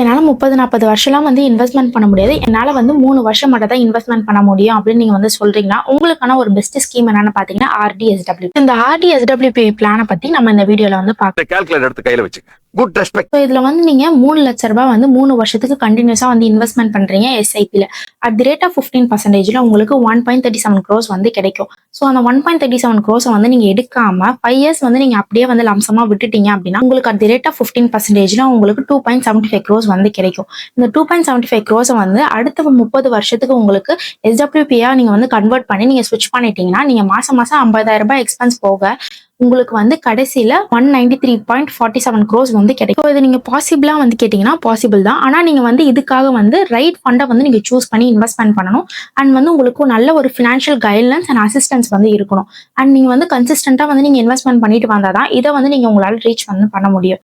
என்னால 30, 40 வருஷம்லாம் வந்து இன்வெஸ்ட்மெண்ட் பண்ண முடியாது. என்னால வந்து 3 வருஷம் மட்டும் தான் இன்வெஸ்ட்மெண்ட் பண்ண முடியும் அப்படின்னு நீங்க வந்து சொல்றீங்கன்னா, உங்களுக்கான ஒரு பெஸ்ட் ஸ்கீம் என்னன்னு பார்த்தீங்கன்னா, ஆர்டி-எஸ்டபிள்யூ. இந்த ஆர்டி-எஸ்டபிள்யூபி பிளான பத்தி நம்ம இந்த வீடியோல வந்து பார்க்கலாம். கால்குலேட்டர் எடுத்து கையில வச்சுக்க. Good respect. ஸோ இதுல வந்து நீங்க 3 லட்ச ரூபாய் வந்து 3 வருஷத்துக்கு கண்டினியூஸா வந்து இன்வெஸ்ட்மெண்ட் பண்றீங்க எஸ்ஐபில. அட் தி ரேட் ஆஃப் 15%ல உங்களுக்கு 1.37 crores வந்து கிடைக்கும். ஸோ அந்த 1.37 crores வந்து நீங்க எடுக்காம 5 இயர்ஸ் வந்து நீங்க அப்படியே வந்து லம்சமா விட்டுட்டீங்க அப்படின்னா, உங்களுக்கு அட் தி ரேட் ஆஃப் 15%ல உங்களுக்கு 2.75 crores வந்து கிடைக்கும். இந்த 2.75 crores வந்து அடுத்த 30 வருஷத்துக்கு உங்களுக்கு எஸ்டபிள்யூபியா நீங்க வந்து கன்வெர்ட் பண்ணி நீங்க ஸ்விட்ச் பண்ணிட்டீங்கன்னா, நீங்க மாசம் மாசம் 50,000 ரூபாய் எக்ஸ்பென்ஸ் போக உங்களுக்கு வந்து கடைசியில 193.47 crores வந்து கிடைக்கும். இது நீங்க பாசிபிளா வந்து கேட்டீங்கன்னா பாசிபிள் தான். ஆனா நீங்க வந்து இதுக்காக வந்து ரைட் ஃபண்டை வந்து நீங்க சூஸ் பண்ணி இன்வெஸ்ட்மெண்ட் பண்ணணும். அண்ட் வந்து உங்களுக்கு நல்ல ஒரு ஃபினான்ஷியல் கைட்லைன்ஸ் அண்ட் அசிஸ்டன்ஸ் வந்து இருக்கணும். அண்ட் நீங்க வந்து கன்சிஸ்டன்டா வந்து நீங்க இன்வெஸ்ட்மெண்ட் பண்ணிட்டு வந்தாதான் இதை வந்து நீங்க உங்களால ரீச் வந்து பண்ண முடியும்.